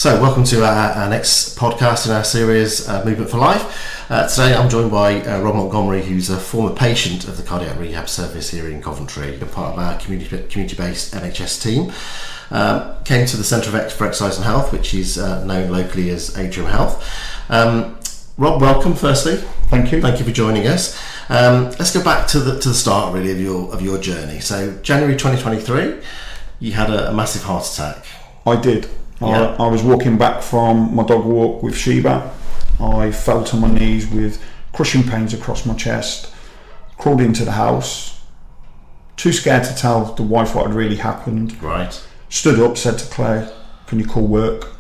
So, welcome to our next podcast in our series, Movement for Life. Today I'm joined by Rob Montgomery, who's a former patient of the Cardiac Rehab Service here in Coventry, a part of our community-based NHS team. Came to the Centre for Exercise and Health, which is known locally as Atrium Health. Rob, welcome firstly. Thank you. Thank you for joining us. Let's go back to the start really of your journey. So January 2023, you had a massive heart attack. I did. Yeah. I was walking back from my dog walk with Sheba. I fell to my knees with crushing pains across my chest, crawled into the house, too scared to tell the wife what had really happened. Right. Stood up, said to Claire, "Can you call work?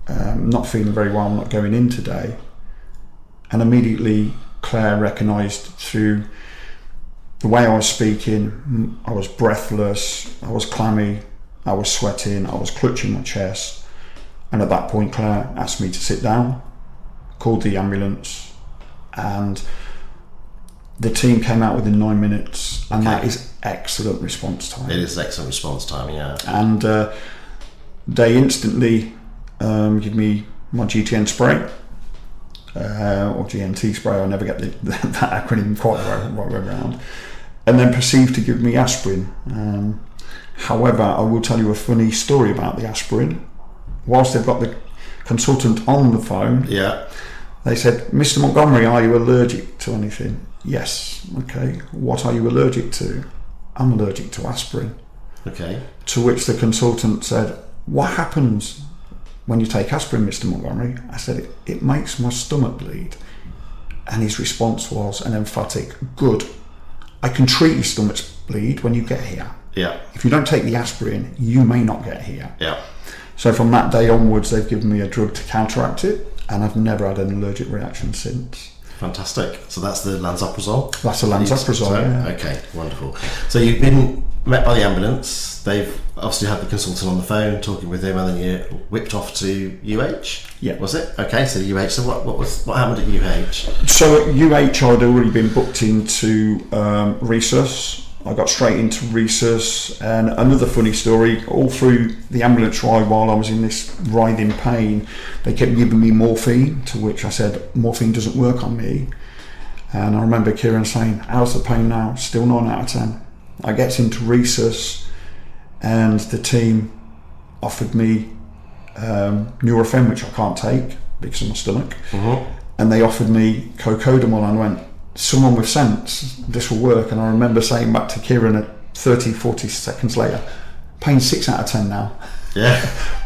Not feeling very well, I'm not going in today." And immediately Claire recognised through the way I was speaking, I was breathless, I was clammy, I was sweating, I was clutching my chest. And at that point Claire asked me to sit down, called the ambulance, and the team came out within 9 minutes, and that is excellent response time. It is excellent response time, yeah. And they instantly give me my GTN spray, or GNT spray, I never get that acronym quite right around, and then proceed to give me aspirin. However, I will tell you a funny story about the aspirin. Whilst they've got the consultant on the phone, they said, "Mr. Montgomery, are you allergic to anything?" "Yes." "Okay, what are you allergic to?" "I'm allergic to aspirin." Okay. To which the consultant said, "What happens when you take aspirin, Mr. Montgomery?" I said, it makes my stomach bleed." And his response was an emphatic, "Good. I can treat your stomach bleed when you get here. Yeah. If you don't take the aspirin, you may not get here." Yeah. So from that day onwards, they've given me a drug to counteract it, and I've never had an allergic reaction since. Fantastic. So that's the lansoprazole? That's a lansoprazole, yeah. Okay, wonderful. So you've been met by the ambulance. They've obviously had the consultant on the phone talking with him, and then you whipped off to UH? Yeah. Was it? Okay, so UH. So what happened at UH? So at UH, I'd already been booked into resus. I got straight into resus, and another funny story, all through the ambulance ride while I was in this writhing pain, they kept giving me morphine, to which I said, "Morphine doesn't work on me." And I remember Kieran saying, "How's the pain now?" "Still 9 out of 10. I get into resus, and the team offered me Nurofen, which I can't take because of my stomach, and they offered me cocodamol, and I went, "Someone with sense, this will work." And I remember saying back to Kieran at 30-40 seconds later, "Pain 6 out of 10 now." Yeah.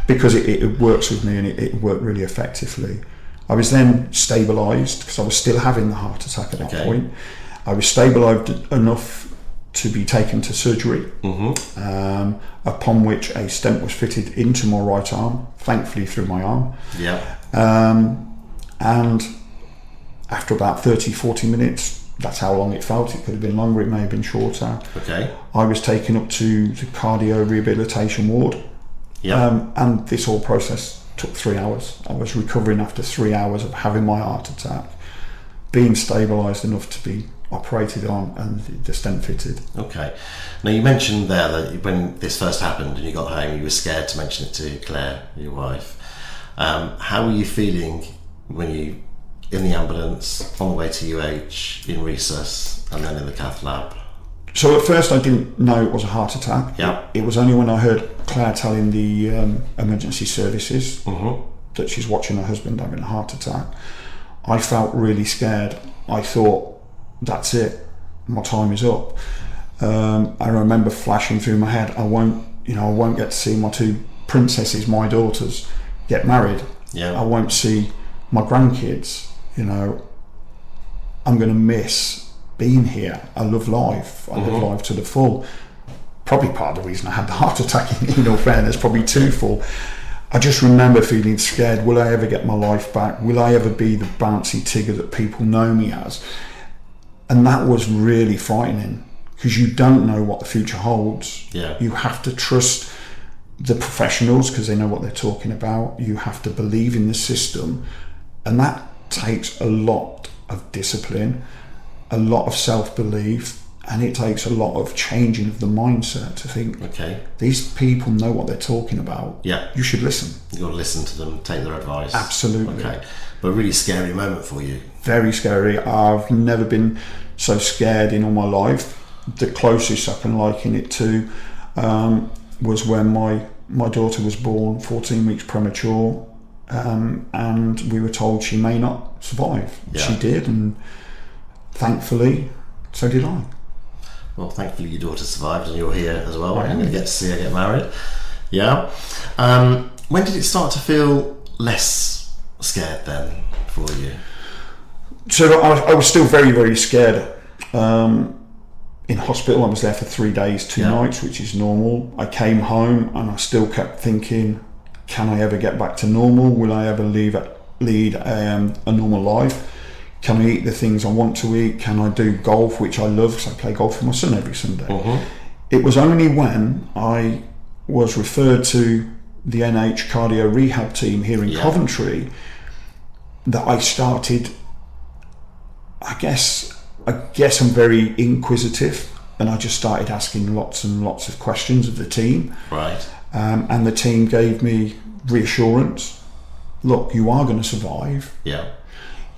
Because it works with me, and it worked really effectively. I was then stabilised because I was still having the heart attack at that point. I was stabilised enough to be taken to surgery, upon which a stent was fitted into my right arm, thankfully through my arm. Yeah. And after about 30-40 minutes, that's how long it felt. It could have been longer, it may have been shorter. Okay. I was taken up to the cardio rehabilitation ward. Yeah. And this whole process took 3 hours. I was recovering after 3 hours of having my heart attack, being stabilised enough to be operated on, and the stent fitted. Okay. Now you mentioned there that when this first happened and you got home, you were scared to mention it to Claire, your wife. How were you feeling when you in the ambulance, on the way to UH, in resus, and then in the cath lab? So at first I didn't know it was a heart attack. Yeah. It was only when I heard Claire telling the emergency services that she's watching her husband having a heart attack. I felt really scared. I thought, that's it, my time is up. I remember flashing through my head, I won't get to see my 2 princesses, my daughters, get married. Yeah. I won't see my grandkids. I'm going to miss being here. I love life. I live life to the full. Probably part of the reason I had the heart attack, in all fairness, probably too full. I just remember feeling scared. Will I ever get my life back? Will I ever be the bouncy Tigger that people know me as? And that was really frightening, because you don't know what the future holds. Yeah. You have to trust the professionals because they know what they're talking about. You have to believe in the system, and that takes a lot of discipline, a lot of self-belief, And it takes a lot of changing of the mindset to think, okay, these people know what they're talking about. Yeah. You should listen. You've got to listen to them, take their advice. Absolutely. Okay. But a really scary moment for you. Very scary. I've never been so scared in all my life. The closest I can liken it to was when my daughter was born 14 weeks premature, and we were told she may not survive. Yeah. She did, and thankfully, so did I. Well, thankfully your daughter survived and you're here as well. I You're am. going to get to see her get married. Yeah. When did it start to feel less scared then for you? So I was still very, very scared. In hospital, I was there for 3 days, 2 nights, which is normal. I came home and I still kept thinking, can I ever get back to normal? Will I ever lead a normal life? Can I eat the things I want to eat? Can I do golf, which I love because I play golf with my son every Sunday? Mm-hmm. It was only when I was referred to the NH cardio rehab team here in Coventry that I started, I guess I'm very inquisitive, and I just started asking lots and lots of questions of the team. Right. And the team gave me reassurance. Look, you are going to survive. Yeah.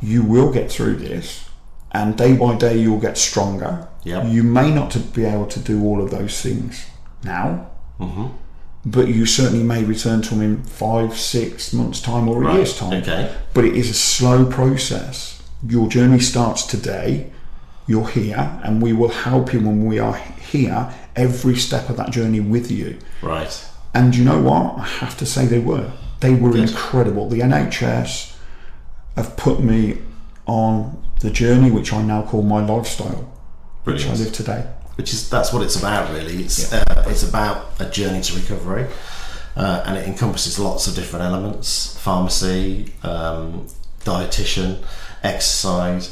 You will get through this, and day by day you'll get stronger. Yeah. You may not be able to do all of those things now, but you certainly may return to them in 5-6 months' time or a year's time. Okay. But it is a slow process. Your journey starts today. You're here, and we will help you when we are here every step of that journey with you. Right. And you know what? I have to say they were Good. incredible. The NHS have put me on the journey which I now call my lifestyle, Brilliant. which I live today. That's what it's about, really. It's about a journey to recovery, and it encompasses lots of different elements: pharmacy, dietitian, exercise,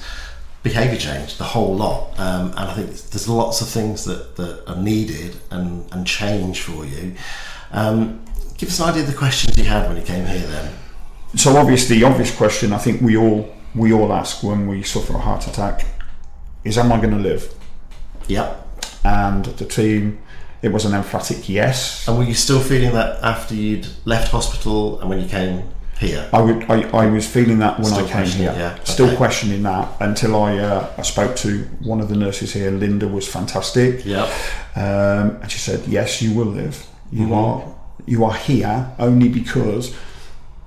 behaviour change, the whole lot. And I think there's lots of things that are needed and change for you. Give us an idea of the questions you had when you came here then. So obviously, the obvious question I think we all ask when we suffer a heart attack is, am I going to live? Yep. And the team, it was an emphatic yes. And were you still feeling that after you'd left hospital and when you came here? I was feeling that when Still I came here. yeah. Still Okay. questioning that until I spoke to one of the nurses here. Linda was fantastic. Yep. And she said, yes, you will live. You are here only because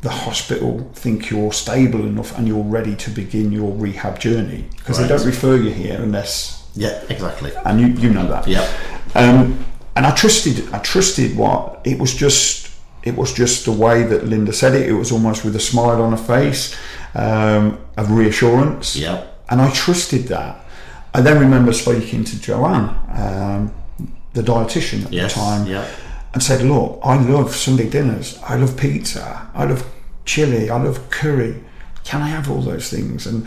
the hospital think you're stable enough and you're ready to begin your rehab journey, because they don't refer you here unless. Yeah, exactly. And you know that. Yeah. And I trusted what it was just the way that Linda said it. It was almost with a smile on her face, of reassurance. Yeah. And I trusted that. I then remember speaking to Joanne, the dietitian at the time, and said, look, I love Sunday dinners, I love pizza, I love chili, I love curry. Can I have all those things? And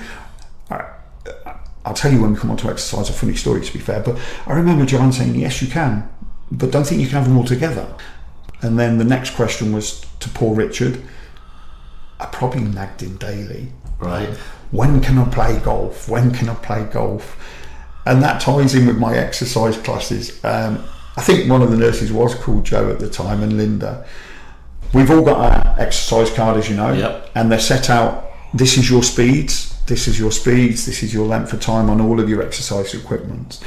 I'll tell you when we come on to exercise, a funny story to be fair, but I remember Joanne saying, yes, you can, but don't think you can have them all together. And then the next question was to poor Richard. I probably nagged him daily. Right. When can I play golf? When can I play golf? And that ties in with my exercise classes. I think one of the nurses was called Jo at the time, and Linda. We've all got our exercise card, as you know, and they're set out, this is your speeds, this is your speeds, this is your length of time on all of your exercise equipment.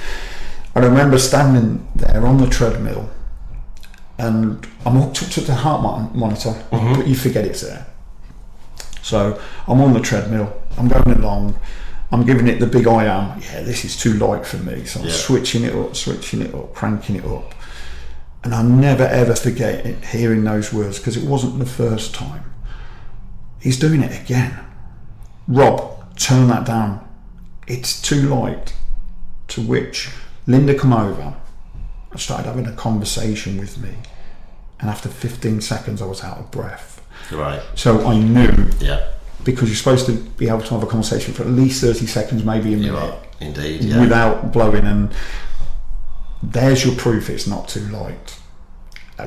I remember standing there on the treadmill, and I'm hooked up to the heart monitor, but you forget it's there. So I'm on the treadmill, I'm going along, I'm giving it the big I am. Yeah, this is too light for me. So I'm switching it up, cranking it up. And I'll never ever forget it, hearing those words, because it wasn't the first time. He's doing it again. Rob, turn that down. It's too light. To which Linda come over and started having a conversation with me. And after 15 seconds, I was out of breath. Right. So I knew. Yeah. Because you're supposed to be able to have a conversation for at least 30 seconds, maybe a minute. You are, indeed, yeah. Without blowing, and there's your proof it's not too light.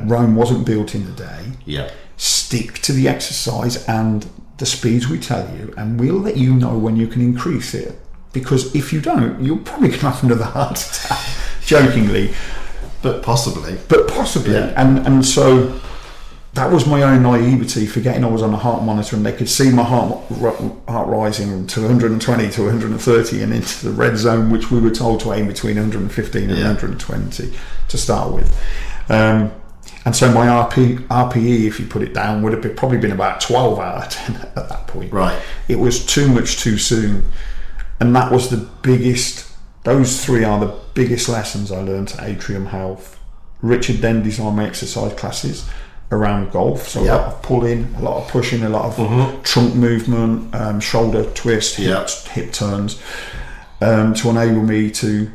Rome wasn't built in a day. Yeah. Stick to the exercise and the speeds we tell you, and we'll let you know when you can increase it. because if you don't, you're probably going to have another heart attack. Jokingly, but possibly. Yeah. And so that was my own naivety, forgetting I was on a heart monitor and they could see my heart rising to 120 to 130 and into the red zone, which we were told to aim between 115 and 120 to start with. And so my RPE, if you put it down, would have probably been about 12 out of 10 at that point. Right. It was too much too soon. And that was the biggest, those three are the biggest lessons I learned at Atrium Health. Richard then designed my exercise classes around golf. So a lot of pulling, a lot of pushing, a lot of trunk movement, shoulder twist, hip turns, to enable me to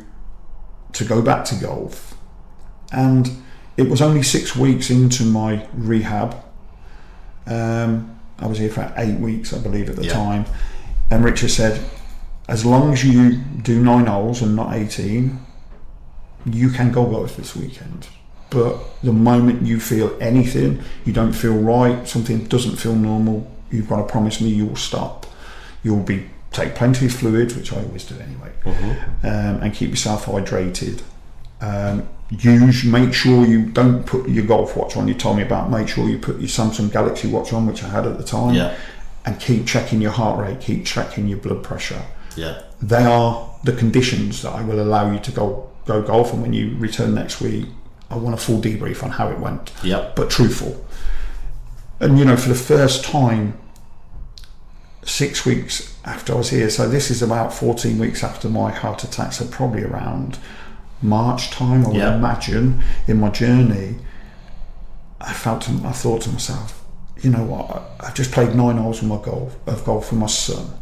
go back to golf. And it was only 6 weeks into my rehab. I was here for 8 weeks, I believe, at the time. And Richard said, as long as you do 9 holes and not 18, you can go golf this weekend. But the moment you feel anything, you don't feel right, something doesn't feel normal, you've got to promise me you'll stop. You'll take plenty of fluids, which I always do anyway, and keep yourself hydrated. Make sure you don't put your golf watch on. You told me about, make sure you put your Samsung Galaxy watch on, which I had at the time, and keep checking your heart rate, keep checking your blood pressure. They are the conditions that I will allow you to go golf, and when you return next week, I want a full debrief on how it went, but truthful. And for the first time, 6 weeks after I was here, so this is about 14 weeks after my heart attack, so probably around March time, I would imagine, in my journey, I thought to myself, you know what, I've just played 9 holes of golf with my son.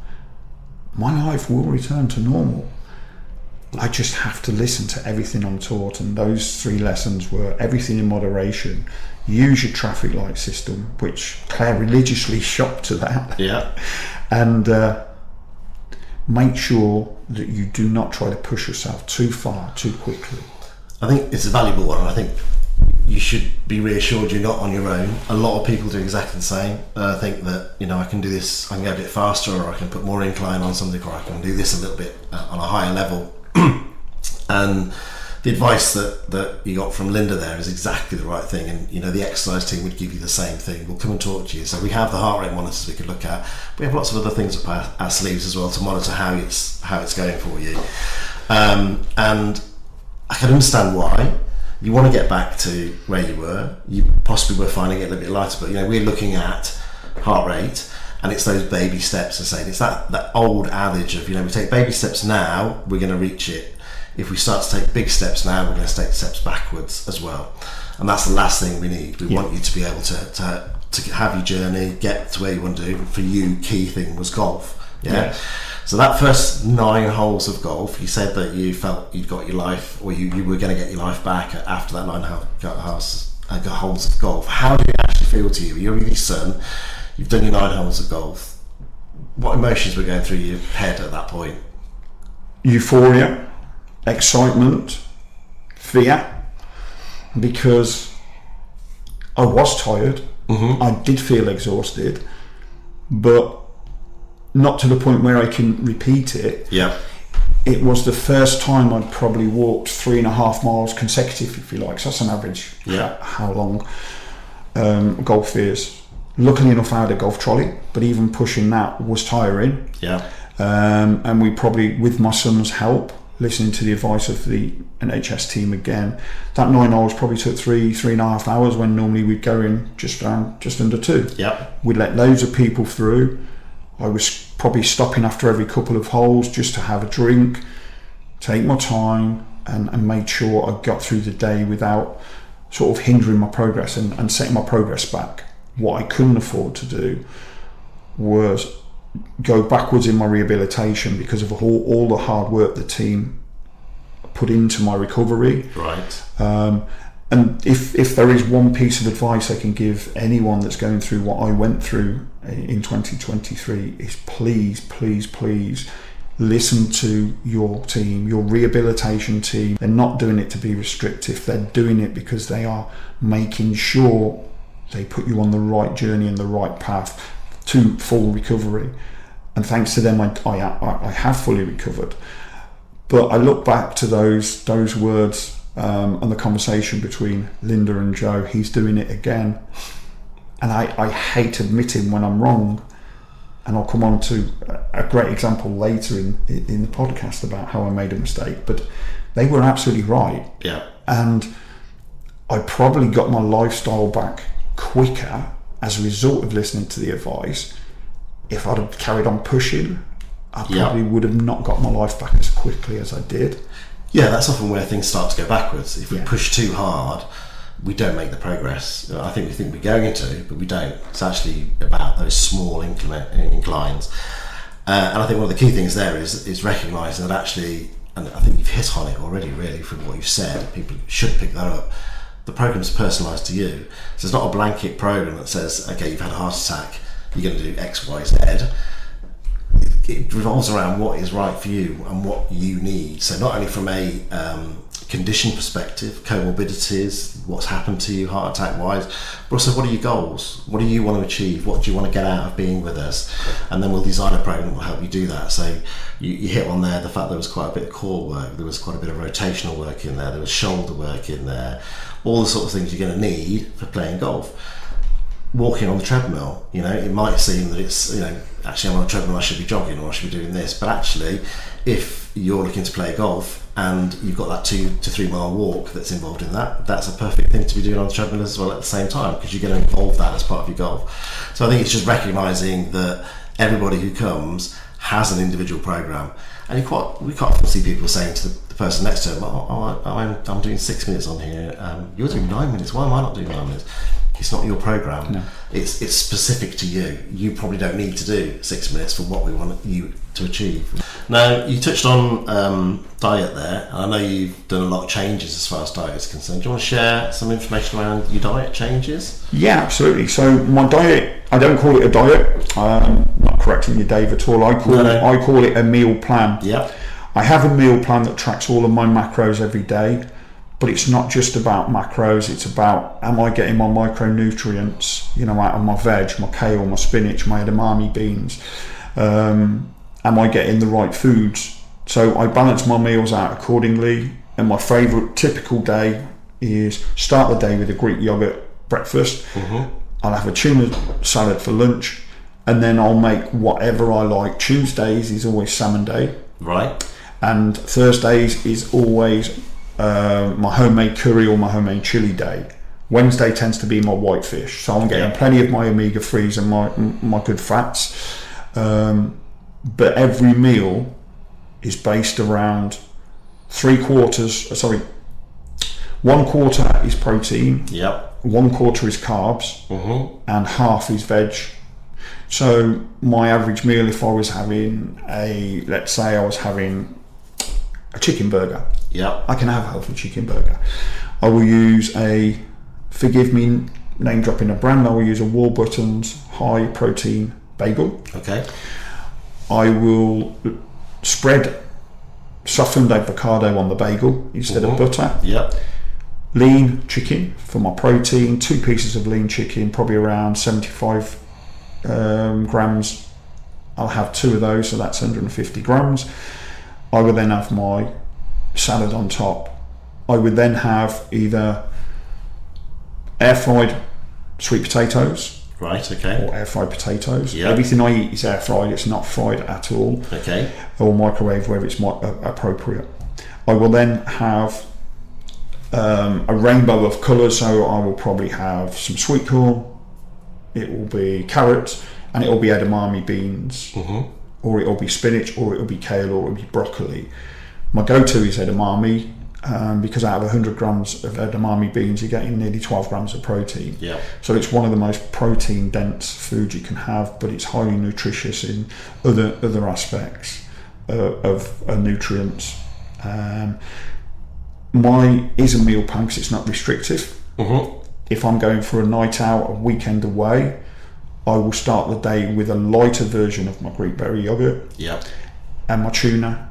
My life will return to normal. I just have to listen to everything I'm taught, and those 3 lessons were everything in moderation, use your traffic light system, which Claire religiously shopped to that, and make sure that you do not try to push yourself too far too quickly. I think it's a valuable one. I think you should be reassured you're not on your own. A lot of people do exactly the same. Think that I can do this, I can go a bit faster, or I can put more incline on something, or I can do this a little bit on a higher level. And the advice that you got from Linda there is exactly the right thing, and the exercise team would give you the same thing. We'll come and talk to you. So we have the heart rate monitors we could look at. We have lots of other things up our sleeves as well to monitor how it's going for you. And I can understand why you want to get back to where you were. You possibly were finding it a little bit lighter, but we're looking at heart rate, and it's those baby steps. It's that old adage of we take baby steps now, we're going to reach it. If we start to take big steps now, we're going to take steps backwards as well, and that's the last thing we need. We want you to be able to have your journey, get to where you want to do. For you, key thing was golf. So that first 9 holes of golf, you said that you felt you'd got your life, or you were going to get your life back after that 9 holes of golf. How did it actually feel to you? You're with your son, you've done your 9 holes of golf. What emotions were going through your head at that point? Euphoria, excitement, fear, because I was tired. I did feel exhausted, but not to the point where I can repeat it. It was the first time I'd probably walked 3.5 miles consecutive, if you like. So that's an average. How long golf is. Luckily enough, I had a golf trolley, but even pushing that was tiring. And we probably, with my son's help, listening to the advice of the NHS team again, that 9 holes probably took 3.5 hours, when normally we'd go in just under 2. We'd let loads of people through. I was probably stopping after every couple of holes just to have a drink, take my time, and make sure I got through the day without sort of hindering my progress and setting my progress back. What I couldn't afford to do was go backwards in my rehabilitation because of all the hard work the team put into my recovery. And if there is one piece of advice I can give anyone that's going through what I went through in 2023 is please listen to your team, your rehabilitation team. They're not doing it to be restrictive. They're doing it because they are making sure they put you on the right journey and the right path to full recovery. and thanks to them, I have fully recovered. But I look back to those words and the conversation between Linda and Joe. He's doing it again, and I hate admitting when I'm wrong. And I'll come on to a great example later in the podcast about how I made a mistake. But they were absolutely right. Yeah. And I probably got my lifestyle back quicker as a result of listening to the advice. If I'd have carried on pushing, I probably would have not got my life back as quickly as I did. Yeah, that's often where things start to go backwards. If we push too hard, we don't make the progress. I think we think we're going to, but we don't. It's actually about those small inclines. And I think one of the key things there is recognising that actually, and I think you've hit on it already really from what you've said, people should pick that up. The program's personalised to you. So it's not a blanket program that says, okay, you've had a heart attack, you're going to do X, Y, Z. It revolves around what is right for you and what you need. So not only from a condition perspective, comorbidities, what's happened to you heart attack wise, but also what are your goals? What do you want to achieve? What do you want to get out of being with us? And then we'll design a program that will help you do that. So you hit on there the fact there was quite a bit of core work, there was quite a bit of rotational work in there was shoulder work in there, all the sort of things you're going to need for playing golf. Walking on the treadmill, it might seem that it's, actually I'm on a treadmill, I should be jogging or I should be doing this, but actually if you're looking to play golf and you've got that 2 to 3 mile walk that's involved in that, that's a perfect thing to be doing on the treadmill as well at the same time, because you're going to involve that as part of your golf. So I think it's just recognising that everybody who comes has an individual programme, and we quite often see people saying to the person next to them, I'm doing 6 minutes on here, you're doing 9 minutes, why am I not doing 9 minutes? It's not your program. No. It's specific to you. You probably don't need to do 6 minutes for what we want you to achieve. Now, you touched on diet there, and I know you've done a lot of changes as far as diet is concerned. Do you want to share some information around your diet changes? Yeah, absolutely. So my diet, I don't call it a diet. I'm not correcting you, Dave, at all. I call it a meal plan. Yeah. I have a meal plan that tracks all of my macros every day. But it's not just about macros, it's about, am I getting my micronutrients, out of my veg, my kale, my spinach, my edamame beans? Am I getting the right foods? So I balance my meals out accordingly. And my favourite typical day is start the day with a Greek yogurt breakfast. Mm-hmm. I'll have a tuna salad for lunch, and then I'll make whatever I like. Tuesdays is always salmon day. Right. And Thursdays is always my homemade curry or my homemade chili day. Wednesday tends to be my whitefish, so I'm getting plenty of my omega-3s and my good fats. But every meal is based around 1 quarter is protein, 1 quarter is carbs, and half is veg. So my average meal, if I was having let's say I was having a chicken burger, I can have a healthy chicken burger. I will use forgive me name dropping a brand, I will use a Warburton's high protein bagel. Okay. I will spread softened avocado on the bagel instead of butter. Yep. Lean chicken for my protein, 2 pieces of lean chicken, probably around 75 grams. I'll have 2 of those, so that's 150 grams. I will then have my salad on top. I would then have either air fried sweet potatoes, right? Okay, or air fried potatoes. Yep. Everything I eat is air fried; it's not fried at all. Okay, or microwave where it's appropriate. I will then have a rainbow of colours. So I will probably have some sweet corn. It will be carrots, and it will be edamame beans. Mm-hmm. Or it'll be spinach, or it'll be kale, or it'll be broccoli. My go-to is edamame, because out of 100 grams of edamame beans, you're getting nearly 12 grams of protein. Yeah. So it's one of the most protein-dense foods you can have, but it's highly nutritious in other aspects of nutrients. Mine is a meal plan because it's not restrictive. Mm-hmm. If I'm going for a night out, a weekend away, I will start the day with a lighter version of my Greek berry yogurt and my tuna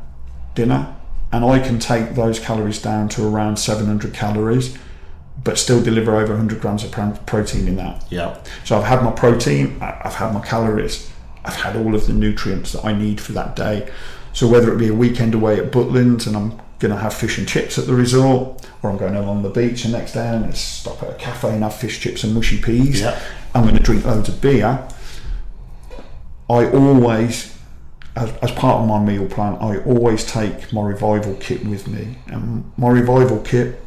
dinner, and I can take those calories down to around 700 calories but still deliver over 100 grams of protein in that. So I've had my protein, I've had my calories, I've had all of the nutrients that I need for that day. So whether it be a weekend away at Butlins and I'm going to have fish and chips at the resort, or I'm going along the beach the next day and stop at a cafe and have fish, chips and mushy peas, I'm going to drink loads of beer. I always, as part of my meal plan, I always take my revival kit with me. And my revival kit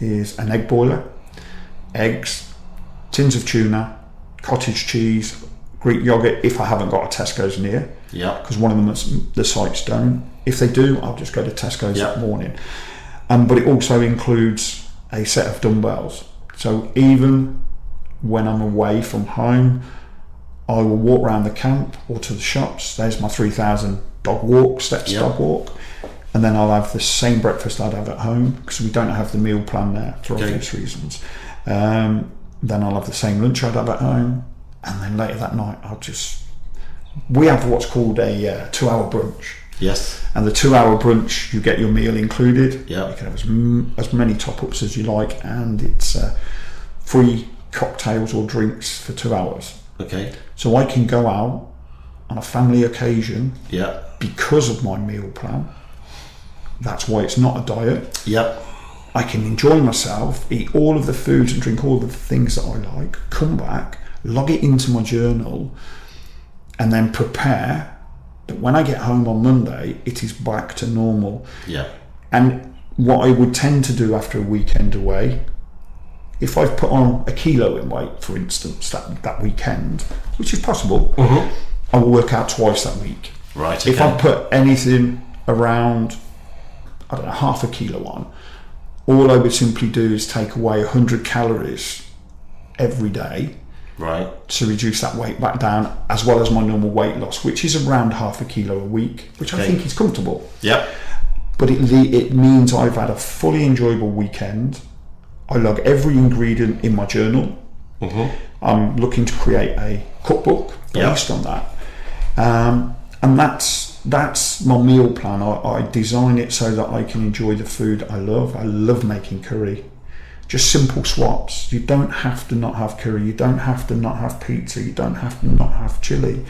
is an egg boiler, eggs, tins of tuna, cottage cheese, Greek yogurt if I haven't got a Tesco's near, because one of them, the sites don't. If they do, I'll just go to Tesco's that morning. But it also includes a set of dumbbells. So even when I'm away from home, I will walk around the camp or to the shops. There's my 3,000 dog walk, steps dog walk. And then I'll have the same breakfast I'd have at home, because we don't have the meal plan there for obvious reasons. Then I'll have the same lunch I'd have at home. And then later that night, we have what's called a 2-hour brunch. Yes. And the 2-hour brunch, you get your meal included. Yeah. You can have as many top-ups as you like, and it's free cocktails or drinks for 2 hours. Okay. So I can go out on a family occasion because of my meal plan. That's why it's not a diet. Yep. I can enjoy myself, eat all of the foods and drink all of the things that I like, come back, log it into my journal, and then prepare that when I get home on Monday, it is back to normal. Yeah. And what I would tend to do after a weekend away, if I've put on a kilo in weight, for instance, that weekend, which is possible, I will work out twice that week. Right. Okay. If I put anything around, I don't know, half a kilo on, all I would simply do is take away 100 calories every day, right, to reduce that weight back down, as well as my normal weight loss, which is around half a kilo a week, which I think is comfortable. Yep. But it means I've had a fully enjoyable weekend. I log every ingredient in my journal. I'm looking to create a cookbook based on that. And that's my meal plan. I design it so that I can enjoy the food I love. I love making curry. Just simple swaps. You don't have to not have curry. You don't have to not have pizza. You don't have to not have chili.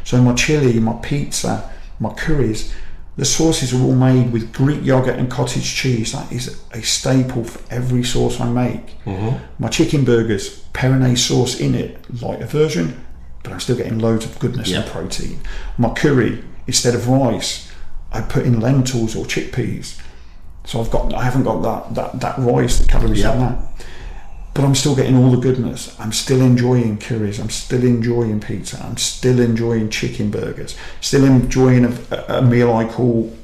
So my chili, my pizza, my curries, the sauces are all made with Greek yogurt and cottage cheese. That is a staple for every sauce I make. My chicken burgers, Perinay sauce in it, lighter version, but I'm still getting loads of goodness and protein. My curry, instead of rice, I put in lentils or chickpeas. So I haven't got that rice, the calories on that. But I'm still getting all the goodness. I'm still enjoying curries. I'm still enjoying pizza. I'm still enjoying chicken burgers. Still enjoying a meal I call,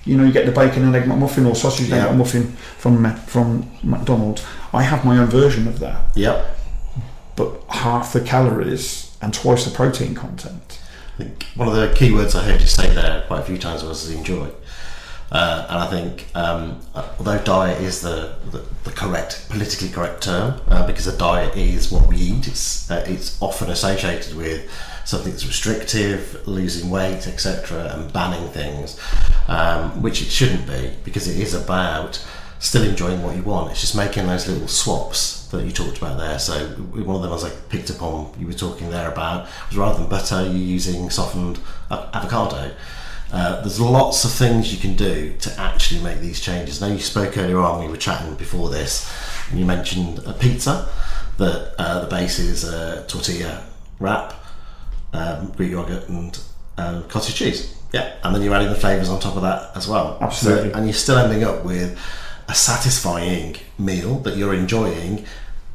you get the bacon and egg McMuffin or sausage and egg McMuffin from McDonald's. I have my own version of that. Yep. But half the calories and twice the protein content. I think one of the key words I heard you say there quite a few times was enjoy. And I think, although diet is the correct, politically correct term, because a diet is what we eat, it's often associated with something that's restrictive, losing weight, etc., and banning things, which it shouldn't be, because it is about still enjoying what you want. It's just making those little swaps that you talked about there. So one of them, as I picked up on, you were talking there about, was rather than butter, you're using softened avocado. There's lots of things you can do to actually make these changes. Now, you spoke earlier on, we were chatting before this, and you mentioned a pizza, that the base is a tortilla wrap, Greek yogurt and cottage cheese. Yeah, and then you're adding the flavours on top of that as well. Absolutely. So, and you're still ending up with a satisfying meal that you're enjoying,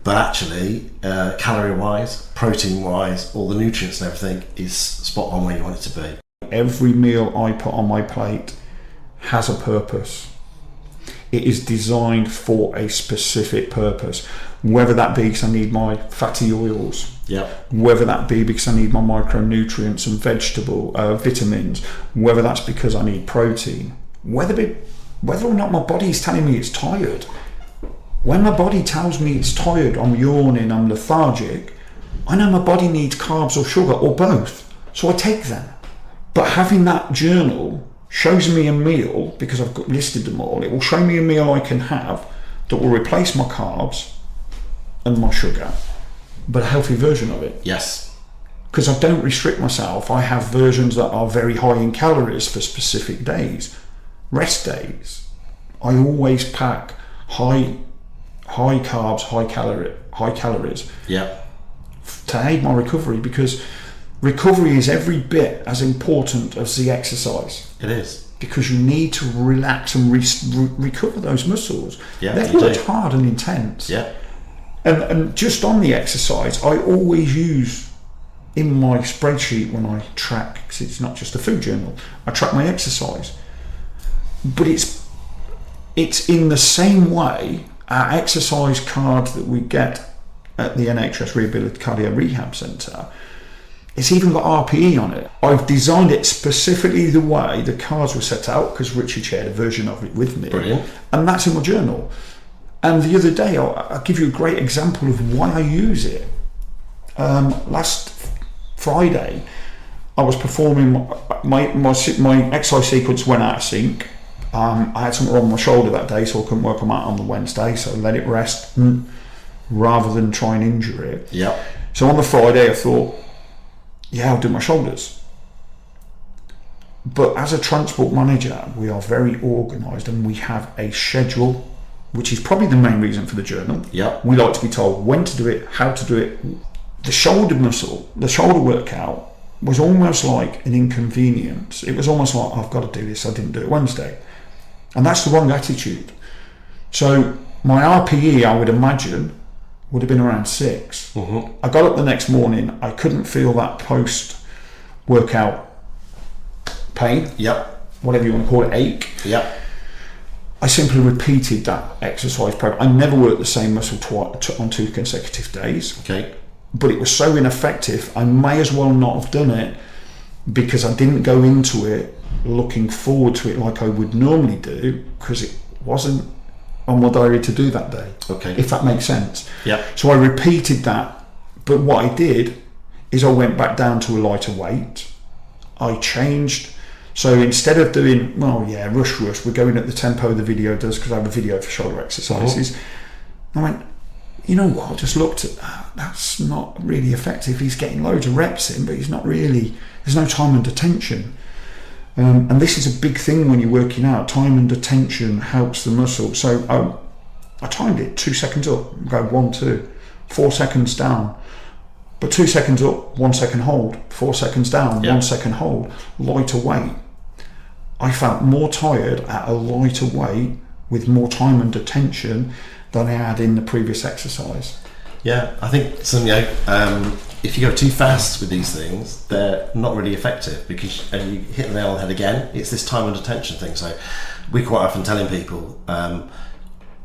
but actually, calorie-wise, protein-wise, all the nutrients and everything is spot on where you want it to be. Every meal I put on my plate has a purpose. It is designed for a specific purpose, whether that be because I need my fatty oils, whether that be because I need my micronutrients and vitamins, whether that's because I need protein, whether or not my body's telling me it's tired. When my body tells me it's tired, I'm yawning, I'm lethargic, I know my body needs carbs or sugar or both, so I take them. But having that journal shows me a meal, because I've listed them all, it will show me a meal I can have that will replace my carbs and my sugar, but a healthy version of it. Yes. because I don't restrict myself. I have versions that are very high in calories for specific days. Rest days, I always pack high carbs, high calories. Yeah. To aid my recovery, because recovery is every bit as important as the exercise. It is. Because you need to relax and recover those muscles. Yeah, they've worked hard and intense. Yeah. And just on the exercise, I always use in my spreadsheet when I track, because it's not just a food journal, I track my exercise. But it's in the same way our exercise card that we get at the NHS Cardio Rehab Centre, it's even got RPE on it. I've designed it specifically the way the cards were set out, because Richie shared a version of it with me. Brilliant. And that's in my journal. And the other day, I'll give you a great example of why I use it. Last Friday, I was performing, my exercise sequence went out of sync. I had something wrong with my shoulder that day, so I couldn't work on that on the Wednesday, so I let it rest rather than try and injure it. Yep. So on the Friday, I thought, yeah, I'll do my shoulders. But as a transport manager, we are very organised and we have a schedule, which is probably the main reason for the journal. Yep. We like to be told when to do it, how to do it. The shoulder muscle, the shoulder workout was almost like an inconvenience. It was almost like, I've got to do this, I didn't do it Wednesday. And that's the wrong attitude. So my RPE, I would imagine, would have been around 6. Mm-hmm. I got up the next morning, I couldn't feel that post-workout pain. Yep. Whatever you want to call it, ache. Yep. I simply repeated that exercise program. I never worked the same muscle on 2 consecutive days. Okay. But it was so ineffective, I may as well not have done it, because I didn't go into it looking forward to it like I would normally do, because it wasn't on my diary to do that day. Okay. If that makes sense. Yeah. So I repeated that, but what I did is I went back down to a lighter weight. I changed. So instead of doing, rush, we're going at the tempo the video does, because I have a video for shoulder exercises. I went, you know what, I just looked at that. That's not really effective. He's getting loads of reps in, but he's not really, there's no time and attention. And this is a big thing when you're working out. Time and attention helps the muscle. So I timed it, 2 seconds up, go 1, 2, 4 seconds down. But 2 seconds up, 1 second hold, 4 seconds down, 1 second hold, lighter weight. I felt more tired at a lighter weight with more time and attention than I had in the previous exercise. Yeah, I think if you go too fast with these things, they're not really effective, because you hit the nail on the head again. It's this time and attention thing. So we quite often telling people,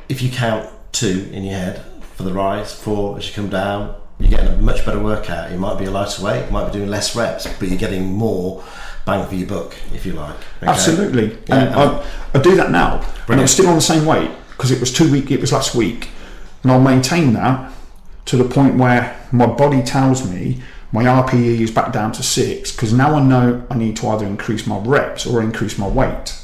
if you count 2 in your head for the rise, 4 as you come down, you're getting a much better workout. You might be a lighter weight, you might be doing less reps, but you're getting more bang for your buck, if you like. Okay? Absolutely. Yeah, I do that now. Brilliant. And I'm still on the same weight, because it was last week. And I'll maintain that to the point where my body tells me my RPE is back down to 6, because now I know I need to either increase my reps or increase my weight.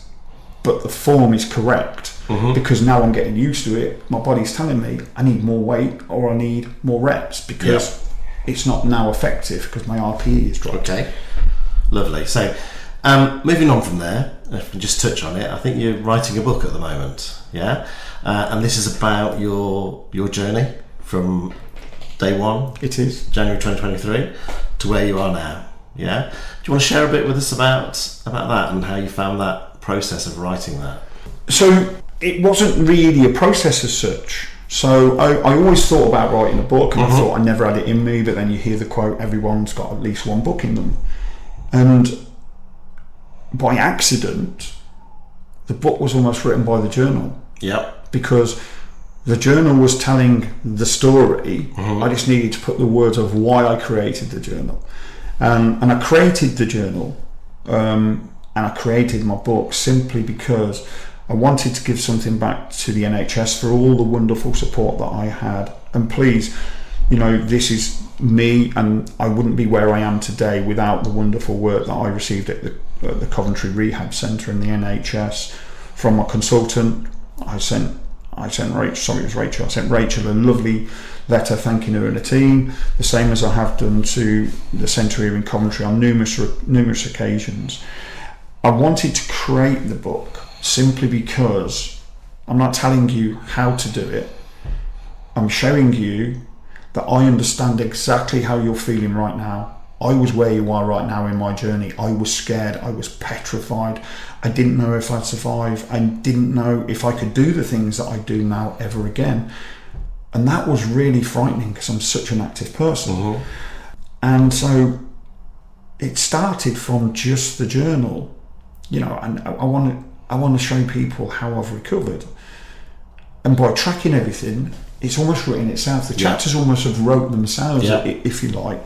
But the form is correct, because now I'm getting used to it. My body's telling me I need more weight or I need more reps, because it's not now effective, because my RPE is dropped. Okay, lovely. So moving on from there, if we can just touch on it, I think you're writing a book at the moment, yeah? And this is about your journey from day one. It is. January 2023 to where you are now, yeah? Do you want to share a bit with us about that and how you found that process of writing that? So it wasn't really a process as such. So I always thought about writing a book, and I thought I never had it in me, but then you hear the quote, everyone's got at least one book in them. And by accident, the book was almost written by the journal. Yep. Because the journal was telling the story. I just needed to put the words of why I created the journal. And I created the journal, and I created my book simply because I wanted to give something back to the NHS for all the wonderful support that I had. And please, this is me, and I wouldn't be where I am today without the wonderful work that I received at the Coventry Rehab Centre in the NHS from my consultant. I I sent Rachel a lovely letter thanking her and the team, the same as I have done to the centre here in Coventry on numerous occasions. I wanted to create the book simply because I'm not telling you how to do it. I'm showing you that I understand exactly how you're feeling right now. I was where you are right now in my journey. I was scared. I was petrified. I didn't know if I'd survive. I didn't know if I could do the things that I do now ever again. And that was really frightening because I'm such an active person. Mm-hmm. And so it started from just the journal, and I want to show people how I've recovered. And by tracking everything, it's almost written itself. The chapters almost have wrote themselves, if you like.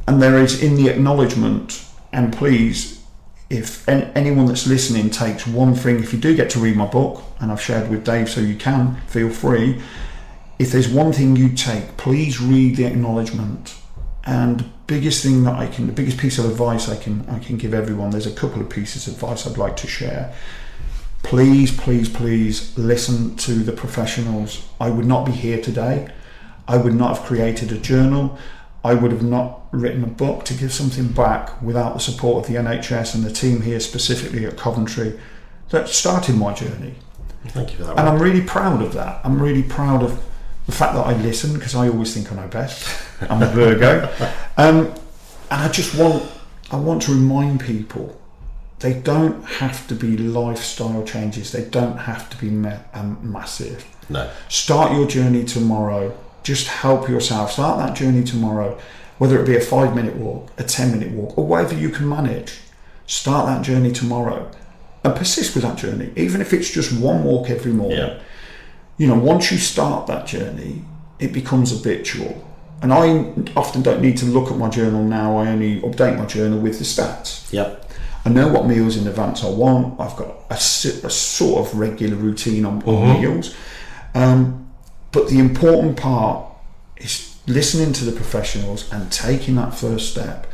And there is in the acknowledgement, and please, if anyone that's listening takes one thing, if you do get to read my book, and I've shared with Dave so you can, feel free. If there's one thing you take, please read the acknowledgement. And the biggest piece of advice I can give everyone, there's a couple of pieces of advice I'd like to share. Please, please, please listen to the professionals. I would not be here today. I would not have created a journal. I would have not written a book to give something back without the support of the NHS and the team here specifically at Coventry that started my journey. Thank you for that. And I'm really proud of that. I'm really proud of the fact that I listen, because I always think I know best. I'm a Virgo. And I want to remind people, they don't have to be lifestyle changes. They don't have to be massive. No. Start your journey tomorrow. Just help yourself. Start that journey tomorrow, whether it be a 5-minute walk, a 10-minute walk, or whatever you can manage. Start that journey tomorrow and persist with that journey, even if it's just one walk every morning. Yeah. Once you start that journey, it becomes habitual. And I often don't need to look at my journal now. I only update my journal with the stats. Yep. I know what meals in advance I want. I've got a sort of regular routine on meals. But the important part is listening to the professionals and taking that first step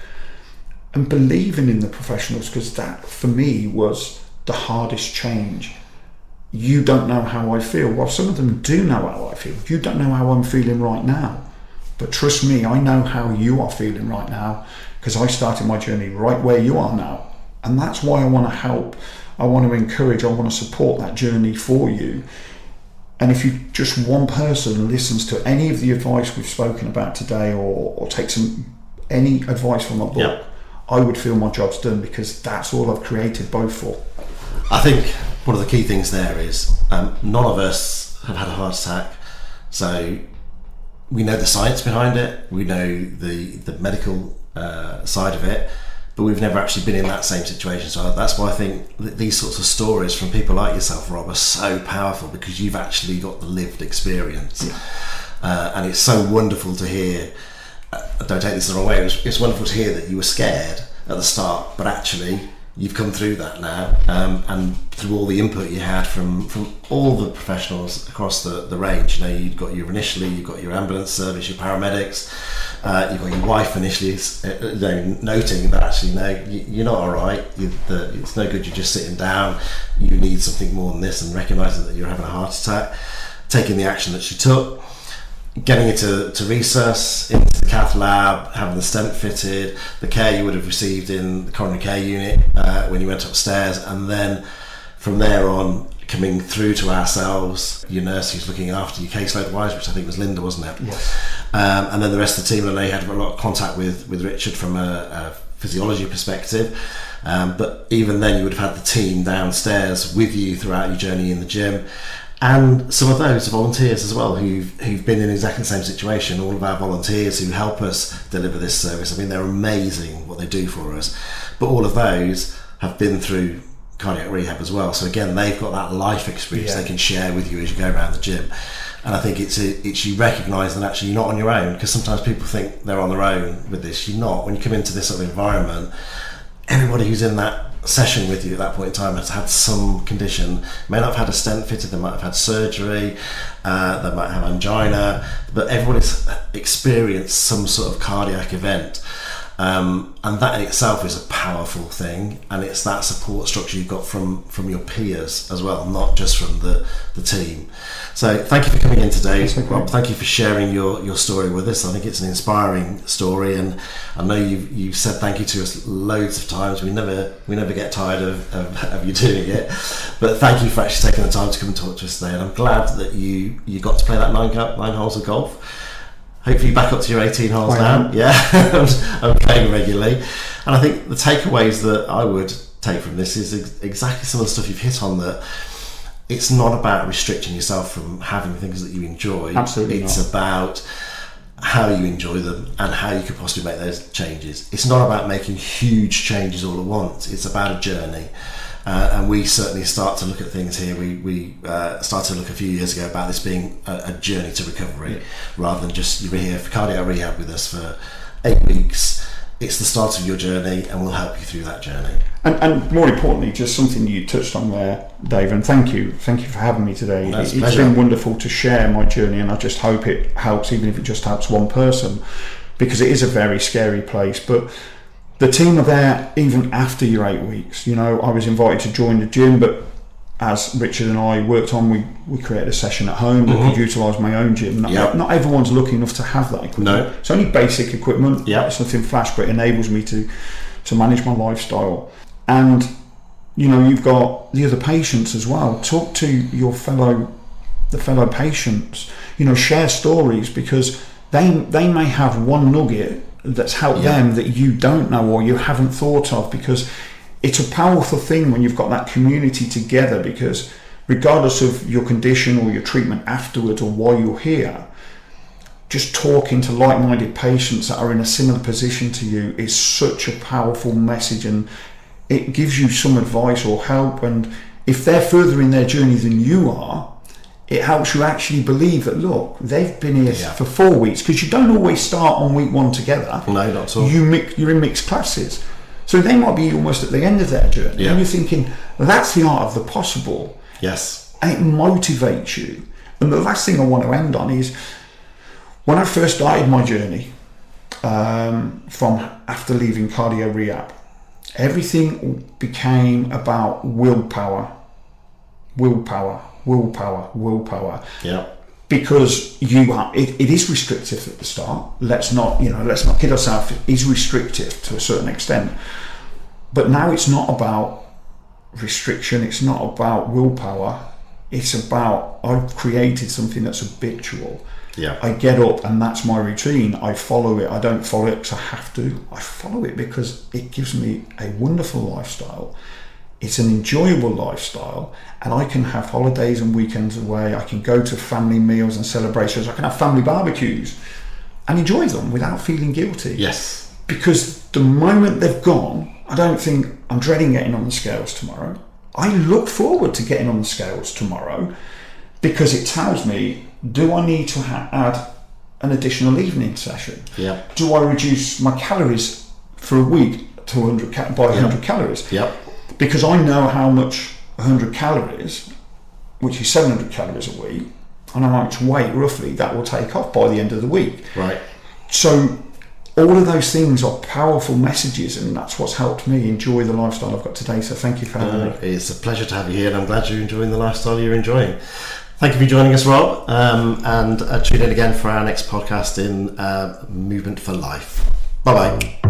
and believing in the professionals, because that for me was the hardest change. You don't know how I feel. Well, some of them do know how I feel. You don't know how I'm feeling right now. But trust me, I know how you are feeling right now, because I started my journey right where you are now. And that's why I want to help. I want to encourage, I want to support that journey for you. And if you just one person listens to any of the advice we've spoken about today, or takes any advice from my book, I would feel my job's done, because that's all I've created both for. I think one of the key things there is none of us have had a heart attack, so we know the science behind it, we know the medical side of it, but we've never actually been in that same situation. So that's why I think that these sorts of stories from people like yourself, Rob, are so powerful, because you've actually got the lived experience. And it's so wonderful to hear. Don't take this the wrong way, it's wonderful to hear that you were scared at the start, but actually you've come through that now, and through all the input you had from all the professionals across the range. You've got your ambulance service, your paramedics, you've got your wife initially noting that actually, no, you're not all right, it's no good you're just sitting down, you need something more than this, and recognising that you're having a heart attack, taking the action that she took, getting it to resus, into the cath lab, having the stent fitted, the care you would have received in the coronary care unit when you went upstairs, and then from there on coming through to ourselves, your nurse who's looking after you caseload wise, which I think was Linda, wasn't it? Yes. And then the rest of the team, and they had a lot of contact with Richard from a physiology perspective, but even then you would have had the team downstairs with you throughout your journey in the gym. And some of those are volunteers as well who've been in exactly the same situation. All of our volunteers who help us deliver this service, I mean, they're amazing what they do for us. But all of those have been through cardiac rehab as well. So again, they've got that life experience they can share with you as you go around the gym. And I think it's you recognise that actually you're not on your own, because sometimes people think they're on their own with this. You're not. When you come into this sort of environment, everybody who's in that session with you at that point in time has had some condition, may not have had a stent fitted, they might have had surgery, they might have angina, but everybody's experienced some sort of cardiac event. And that in itself is a powerful thing, and it's that support structure you've got from your peers as well, not just from the team. So thank you for coming in today, Rob. Thank you for sharing your story with us. I think it's an inspiring story, and I know you've said thank you to us loads of times. We never get tired of you doing it, but thank you for actually taking the time to come and talk to us today, and I'm glad that you got to play that nine holes of golf. Hopefully you're back up to your 18 holes now. Yeah, I'm playing regularly. And I think the takeaways that I would take from this is exactly some of the stuff you've hit on, that it's not about restricting yourself from having things that you enjoy. Absolutely It's not. about how you enjoy them and how you could possibly make those changes. It's not about making huge changes all at once. It's about a journey. And we certainly start to look at things here. We started to look a few years ago about this being a journey to recovery, rather than just you're here for cardiac rehab with us for 8 weeks. It's the start of your journey, and we'll help you through that journey. And more importantly, just something you touched on there, Dave, and thank you for having me today. It's been wonderful to share my journey, and I just hope it helps, even if it just helps one person, because it is a very scary place. But the team are there even after your 8 weeks. You know, I was invited to join the gym, but as Richard and I worked on, we created a session at home that could utilise my own gym. Not everyone's lucky enough to have that equipment. No. It's only basic equipment. Yep. It's nothing flash, but it enables me to manage my lifestyle. And, you know, you've got the other patients as well. Talk to your fellow patients. You know, share stories, because they may have one nugget that's helped them that you don't know or you haven't thought of, because it's a powerful thing when you've got that community together, because regardless of your condition or your treatment afterwards or why you're here, just talking to like-minded patients that are in a similar position to you is such a powerful message, and it gives you some advice or help. And if they're further in their journey than you are, it helps you actually believe that, look, they've been here for 4 weeks, because you don't always start on week 1 together. No, not at all. You're in mixed classes. So they might be almost at the end of their journey. And you're thinking, that's the art of the possible. Yes. And it motivates you. And the last thing I want to end on is, when I first started my journey, from after leaving cardio rehab, everything became about willpower. Yeah. Because it is restrictive at the start. Let's not kid ourselves. It is restrictive to a certain extent. But now it's not about restriction. It's not about willpower. It's about, I've created something that's habitual. Yeah. I get up and that's my routine. I follow it. I don't follow it because I have to. I follow it because it gives me a wonderful lifestyle. It's an enjoyable lifestyle, and I can have holidays and weekends away. I can go to family meals and celebrations. I can have family barbecues and enjoy them without feeling guilty. Yes. Because the moment they've gone, I don't think I'm dreading getting on the scales tomorrow. I look forward to getting on the scales tomorrow, because it tells me, do I need to add an additional evening session? Yeah. Do I reduce my calories for a week to 100 calories? Yep. Because I know how much 100 calories, which is 700 calories a week, and how much weight roughly that will take off by the end of the week. Right. So all of those things are powerful messages, and that's what's helped me enjoy the lifestyle I've got today. So thank you for having me. It's a pleasure to have you here, and I'm glad you're enjoying the lifestyle you're enjoying. Thank you for joining us, Rob, and tune in again for our next podcast in Movement for Life. Bye-bye.